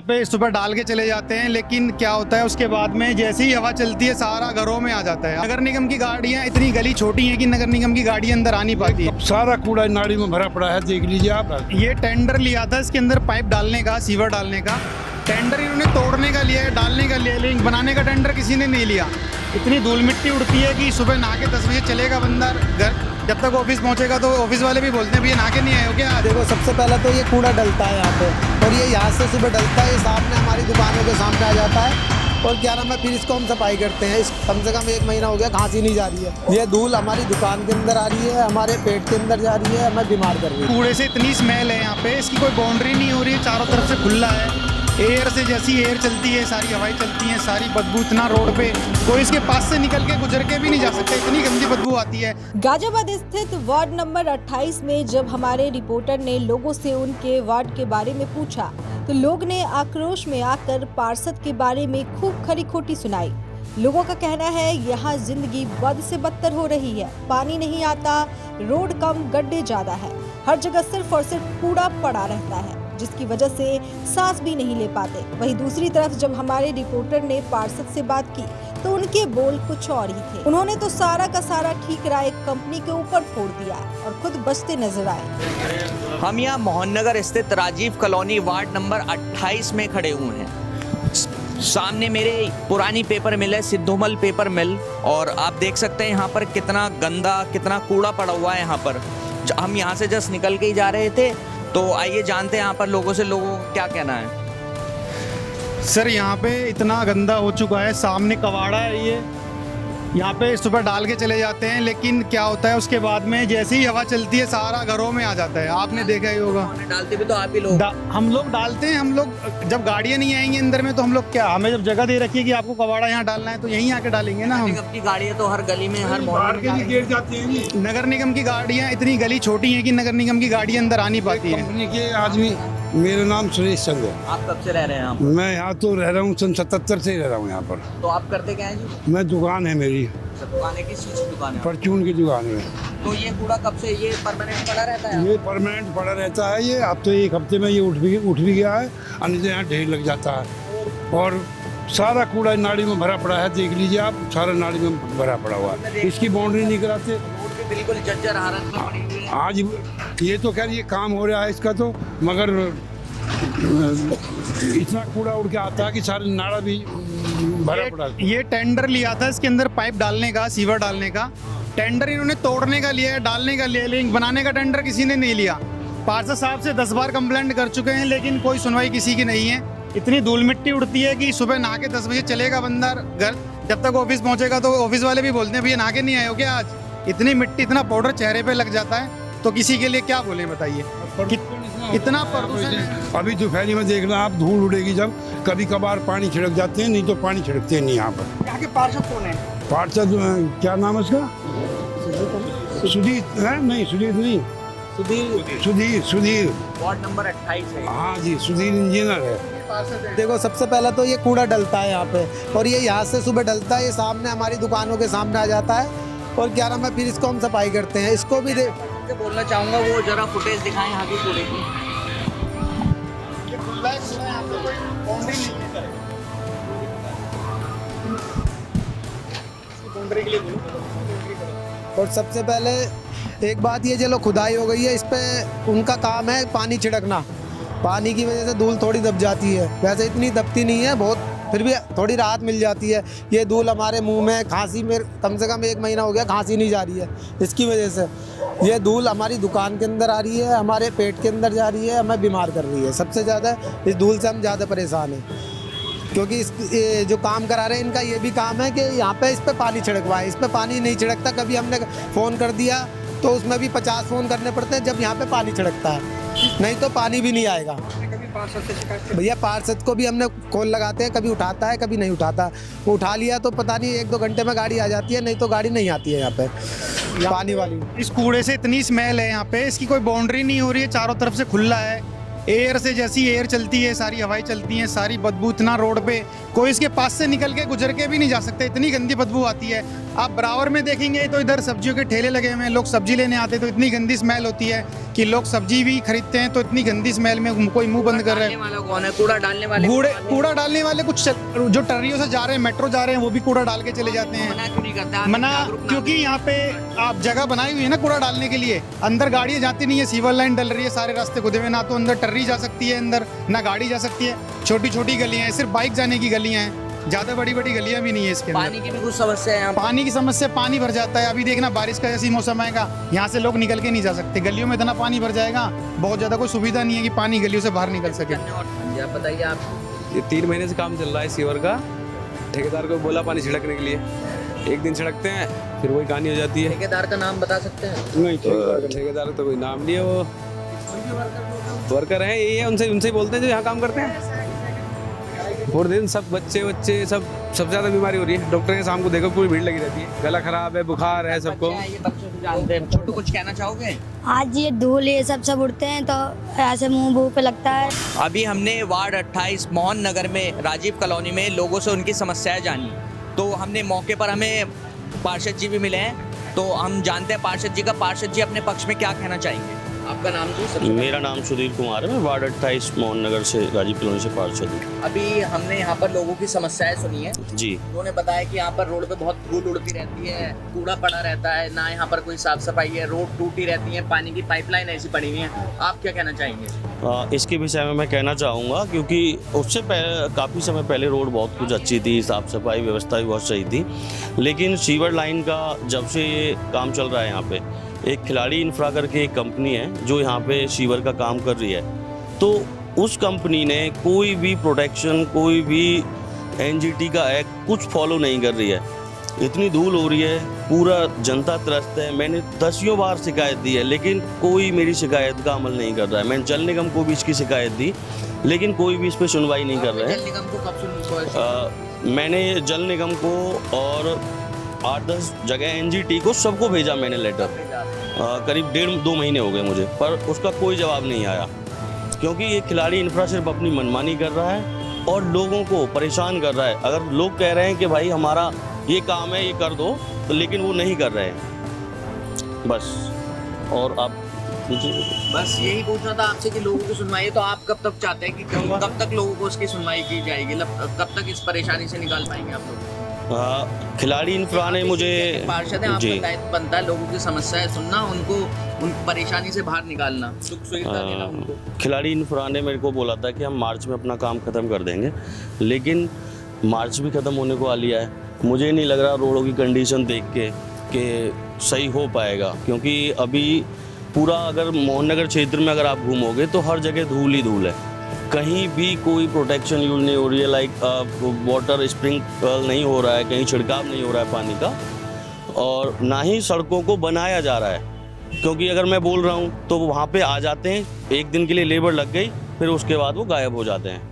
यहाँ पे सुबह डाल के चले जाते हैं, लेकिन क्या होता है उसके बाद में जैसे ही हवा चलती है सारा घरों में आ जाता है। नगर निगम की गाड़ियाँ इतनी गली छोटी हैं कि नगर निगम की गाड़ी अंदर आ नहीं पाती है। सारा कूड़ा नाली में भरा पड़ा है, देख लीजिए आप। ये टेंडर लिया था इसके अंदर पाइप डालने का, सीवर डालने का टेंडर इन्होंने तोड़ने का लिया है, डालने का लिया है, लेकिन बनाने का टेंडर किसी ने नहीं लिया। इतनी धूल मिट्टी उड़ती है कि सुबह नहा के 10 बजे चलेगा बंदा घर, जब तक ऑफिस पहुंचेगा तो ऑफिस वाले भी बोलते हैं भैया नहा के नहीं आए हो क्या। देखो सबसे पहले तो ये कूड़ा डलता है यहाँ पे, और ये यहाँ से सुबह डलता है, ये सामने हमारी दुकानों के सामने आ जाता है। और क्या नाम है, फिर इसको हम सफाई करते हैं। इस कम से कम 1 महीना हो गया, खांसी नहीं जा रही है। ये धूल हमारी दुकान के अंदर आ रही है, हमारे पेट के अंदर जा रही है, हमें बीमार कर रही है। कूड़े से इतनी स्मेल है यहाँ पे, इसकी कोई बाउंड्री नहीं हो रही है, चारों तरफ से खुला है। एयर से जैसी एयर चलती है, सारी हवाएं चलती हैं, सारी बदबू इतना रोड पे कोई इसके पास से निकल के गुजर के भी नहीं जा सकता, इतनी गंदी बदबू आती है। गाजियाबाद स्थित वार्ड नंबर 28 में जब हमारे रिपोर्टर ने लोगों से उनके वार्ड के बारे में पूछा तो लोग ने आक्रोश में आकर पार्षद के बारे में खूब खरी खोटी सुनाई। लोगों का कहना है यहाँ जिंदगी बद से बदतर हो रही है, पानी नहीं आता, रोड कम, गड्ढे ज्यादा है, हर जगह सिर्फ और सिर्फ कूड़ा पड़ा रहता है, जिसकी वजह से सांस भी नहीं ले पाते। वहीं दूसरी तरफ जब हमारे रिपोर्टर ने पार्षद से बात की तो उनके बोल कुछ और ही थे। उन्होंने तो सारा का सारा ठीकरा एक कंपनी के ऊपर फोड़ दिया और खुद बचते नजर आए। हम यहाँ मोहननगर स्थित राजीव कॉलोनी वार्ड नंबर 28 में खड़े हुए हैं। सामने मेरे पुरानी पेपर मिल है, सिद्धोमल पेपर मिल, और आप देख सकते हैं यहाँ पर कितना गंदा, कितना कूड़ा पड़ा हुआ है यहाँ पर। हम यहाँ से जस्ट निकल के ही जा रहे थे, तो आइए जानते हैं यहाँ पर लोगों का क्या कहना है। सर यहाँ पे इतना गंदा हो चुका है, सामने कबाड़ा है ये, यहाँ पे सुबह डाल के चले जाते हैं, लेकिन क्या होता है उसके बाद में जैसे ही हवा चलती है सारा घरों में आ जाता है। आपने देखा ही होगा। डालते भी तो आप ही लोग। हम लोग डालते हैं, हम लोग जब गाड़ियाँ नहीं आएंगी अंदर में तो हम लोग क्या, हमें जब जगह दे रखी है कि आपको कबाड़ा यहाँ डालना है तो यहीं आके डालेंगे ना हम। अपनी गाड़ियाँ तो हर गली में, हर मोहल्ले में गिर जाती है। नगर निगम की गाड़ियाँ इतनी गली छोटी हैं कि नगर निगम की गाड़ी अंदर आ नहीं पाती है। कंपनी के आदमी। मेरा नाम सुरेश चंद्र है। आप कब से रह रहे हैं यहाँ पर? मैं यहाँ तो रह रहा हूँ, सन 77 से ही रह रहा हूँ यहाँ पर। तो आप करते क्या हैं जी? मैं दुकान है मेरी, दुकान है, किस चीज़ की दुकान है? परचून की दुकान है। तो ये कूड़ा कब से ये परमानेंट पड़ा रहता है? ये परमानेंट पड़ा रहता है। ये अब तो 1 हफ्ते में ये उठ भी गया है, अन्य यहाँ ढेर लग जाता है। और सारा कूड़ा नाली में भरा पड़ा है, देख लीजिए आप, सारा नाली में भरा पड़ा हुआ है। इसकी बाउंड्री नहीं कराते। रोड भी बिल्कुल जर्जर हालत में पड़ी हुई है। आज ये तो खैर ये काम हो रहा है इसका तो, मगर इतना कूड़ा उड़ के आता है कि सारा नाला भी भरा पड़ा है। ये टेंडर लिया था इसके अंदर पाइप डालने का, सीवर डालने का टेंडर इन्होंने तोड़ने का लिया है, डालने का लिया है, लेकिन बनाने का टेंडर किसी ने नहीं लिया। पार्षद साहब से 10 बार कंप्लेंट कर चुके हैं, लेकिन कोई सुनवाई किसी की नहीं है। इतनी धूल मिट्टी उड़ती है कि सुबह नहा के 10 बजे चलेगा बंदा घर, जब तक ऑफिस पहुंचेगा तो ऑफिस वाले भी बोलते हैं भैया नहा के नहीं आए हो क्या आज। इतनी मिट्टी, इतना पाउडर चेहरे पे लग जाता है तो किसी के लिए क्या बोले बताइए। इतना प्रदूषण है। अभी दोपहरी में देखना आप, धूल उड़ेगी जब, कभी कभार पानी छिड़क जाते हैं, नहीं तो पानी छिड़कते नहीं यहाँ पर। यहाँ के पार्षद कौन है? पार्षद क्या नाम है उसका? सुधीर है? नहीं सुधीर नहीं, सुधीर वार्ड नंबर 28 है। हाँ जी, सुधीर इंजीनियर है। देखो सबसे पहले तो ये कूड़ा डलता है यहाँ पे, और ये यहाँ से सुबह डलता है, ये सामने हमारी दुकानों के सामने आ जाता है। और क्या नाम है, फिर इसको हम सफाई करते हैं। इसको भी बोलना चाहूँगा वो जरा फुटेज दिखाएं यहाँ की कूड़े की। और सबसे पहले एक बात, ये चलो खुदाई हो गई है, इस पे उनका काम है पानी छिड़कना। पानी की वजह से धूल थोड़ी दब जाती है, वैसे इतनी दबती नहीं है, बहुत फिर भी थोड़ी राहत मिल जाती है। ये धूल हमारे मुंह में, खांसी में कम से कम 1 महीना हो गया, खांसी नहीं जा रही है। इसकी वजह से ये धूल हमारी दुकान के अंदर आ रही है, हमारे पेट के अंदर जा रही है, हमें बीमार कर रही है। सबसे ज़्यादा इस धूल से हम ज़्यादा परेशान हैं, क्योंकि ये जो काम करा रहे हैं इनका ये भी काम है कि यहाँ पे इस पे पानी छिड़कवाएं। इस पे पानी नहीं छिड़कता, कभी हमने फ़ोन कर दिया तो उसमें भी 50 फ़ोन करने पड़ते हैं जब यहाँ पे पानी छिड़कता है, नहीं तो पानी भी नहीं आएगा। भैया पार्षद को भी हमने कॉल लगाते हैं, कभी उठाता है कभी नहीं उठाता। वो उठा लिया तो पता नहीं 1-2 घंटे में गाड़ी आ जाती है, नहीं तो गाड़ी नहीं आती है यहाँ पे पानी वाली। इस कूड़े से इतनी स्मेल है यहाँ पे, इसकी कोई बाउंड्री नहीं हो रही है, चारों तरफ से खुला है। एयर से जैसी एयर चलती है, सारी हवाएं चलती हैं, सारी बदबू इतना रोड पे कोई इसके पास से निकल के गुजर के भी नहीं जा सकता, इतनी गंदी बदबू आती है। आप बराबर में देखेंगे तो इधर सब्जियों के ठेले लगे हुए हैं, लोग सब्जी लेने आते हैं तो इतनी गंदी स्मेल होती है कि लोग सब्जी भी खरीदते हैं तो इतनी गंदी स्मेल में कोई मुंह बंद कर रहा डालने है। वाला कौन है? कूड़ा डालने वाले कूड़ा डालने वाले कुछ जो टर्रियों से जा रहे हैं, मेट्रो जा रहे हैं, वो भी कूड़ा डाल के चले जाते हैं। मना क्यों नहीं करता? मना क्योंकि यहाँ पे आप जगह बनाई हुई है ना कूड़ा डालने के लिए, अंदर गाड़ियाँ जाती नहीं है, सीवर लाइन डल रही है, सारे रास्ते खुदे हुए, ना तो अंदर टर्री जा सकती है अंदर, ना गाड़ी जा सकती है। छोटी छोटी गलियाँ हैं, सिर्फ बाइक जाने की गलियाँ हैं, ज्यादा बड़ी बड़ी गलियाँ भी नहीं है इसके अंदर। पानी की भी कुछ समस्या है यहाँ पे? पानी की समस्या, पानी भर जाता है। अभी देखना बारिश का जैसी मौसम आएगा, यहाँ से लोग निकल के नहीं जा सकते, गलियों में इतना पानी भर जाएगा, बहुत ज्यादा कोई सुविधा नहीं है कि पानी गलियों से बाहर निकल सके। आप बताइए। आप ये 3 महीने से काम चल रहा है सीवर का। ठेकेदार को बोला पानी छिड़कने के लिए, एक दिन छिड़कते हैं फिर वही कहानी हो जाती है। ठेकेदार का नाम बता सकते हैं? नहीं, ठेकेदार तो कोई नाम नहीं है, वो वर्कर है, यही है, उनसे ही बोलते हैं जो यहाँ काम करते हैं। पूरे दिन सब बच्चे सबसे ज़्यादा बीमारी हो रही है। डॉक्टर के शाम को देखो पूरी भीड़ लगी रहती है, गला खराब है, बुखार है सबको। ये बच्चों को जानते हैं। छोटू कुछ कहना चाहोगे? आज ये धूल ये सब उड़ते हैं तो ऐसे मुंह पे लगता है। अभी हमने वार्ड 28 मोहन नगर में राजीव कॉलोनी में लोगों से उनकी समस्याएं जानी, तो हमने मौके पर हमें पार्षद जी भी मिले हैं, तो हम जानते हैं पार्षद जी का। पार्षद जी अपने पक्ष में क्या कहना चाहेंगे? आपका नाम जी? मेरा नाम सुधीर कुमार है, मैं वार्ड 28 मोहन नगर से राजीव कॉलोनी से पार्षद हूँ। अभी हमने यहाँ पर लोगों की समस्याएं सुनी है जी। उन्होंने बताया कि यहाँ पर रोड पे बहुत धूल उड़ती रहती है, कूड़ा पड़ा रहता है, ना यहाँ पर कोई साफ सफाई है, रोड टूटी रहती है, पानी की पाइपलाइन ऐसी पड़ी हुई है। आप क्या कहना चाहेंगे? इसके विषय में मैं कहना चाहूँगा, क्योंकि उससे काफ़ी समय पहले रोड बहुत कुछ अच्छी थी, साफ़ सफाई व्यवस्था भी बहुत सही थी, लेकिन सीवर लाइन का जब से ये काम चल रहा है यहाँ पे, एक खिलाड़ी इंफ्रा करके एक कंपनी है जो यहाँ पे सीवर का काम कर रही है, तो उस कंपनी ने कोई भी प्रोटेक्शन, कोई भी एनजीटी का एक्ट कुछ फॉलो नहीं कर रही है। इतनी धूल हो रही है, पूरा जनता त्रस्त है। मैंने 10 बार शिकायत दी है, लेकिन कोई मेरी शिकायत का अमल नहीं कर रहा है। मैंने जल निगम को भी इसकी शिकायत दी, लेकिन कोई भी इस पर सुनवाई नहीं कर रहे जल निगम को कब सुनी? मैंने जल निगम को और 8-10 जगह एनजीटी को सबको भेजा मैंने लेटर, करीब 1.5-2 महीने हो गए मुझे, पर उसका कोई जवाब नहीं आया, क्योंकि ये खिलाड़ी इंफ्रा सिर्फ अपनी मनमानी कर रहा है और लोगों को परेशान कर रहा है। अगर लोग कह रहे हैं कि भाई हमारा ये काम है, ये कर दो, तो लेकिन वो नहीं कर रहे हैं बस। और आप बस यही पूछना था आपसे कि लोगों की सुनवाई है, तो आप कब तक चाहते हैं कि कब तक लोगों को उसकी सुनवाई की जाएगी? कब तक इस परेशानी से निकाल पाएंगे आप लोग? खिलाड़ी इंफ्रा ने मुझे पार्षद है, आपका दायित्व बनता है लोगों की समस्याएं सुनना, उनको उन परेशानी से बाहर निकालना, सुख सुविधा देना उनको। खिलाड़ी इंफ्रा ने मेरे को बोला था कि हम मार्च में अपना काम ख़त्म कर देंगे, लेकिन मार्च भी ख़त्म होने को आ लिया है। मुझे नहीं लग रहा रोडों की कंडीशन देख के कि सही हो पाएगा, क्योंकि अभी पूरा अगर मोहन नगर क्षेत्र में अगर आप घूमोगे तो हर जगह धूल ही धूल है, कहीं भी कोई प्रोटेक्शन यूज नहीं हो रही है, लाइक वाटर स्प्रिंकल नहीं हो रहा है, कहीं छिड़काव नहीं हो रहा है पानी का, और ना ही सड़कों को बनाया जा रहा है। क्योंकि अगर मैं बोल रहा हूँ तो वहाँ पे आ जाते हैं, एक दिन के लिए लेबर लग गई, फिर उसके बाद वो गायब हो जाते हैं।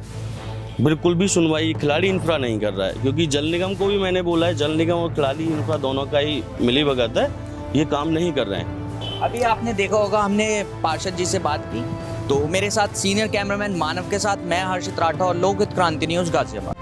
बिल्कुल भी सुनवाई खिलाड़ी इंफ्रा नहीं कर रहा है, क्योंकि जल निगम को भी मैंने बोला है, जल निगम और खिलाड़ी इंफ्रा दोनों का ही मिली भगत है, ये काम नहीं कर रहे हैं। अभी आपने देखा होगा, हमने पार्षद जी से बात की, तो मेरे साथ सीनियर कैमरामैन मानव के साथ मैं हर्षित राठौर और लोकहित क्रांति न्यूज़ गाजियाबाद।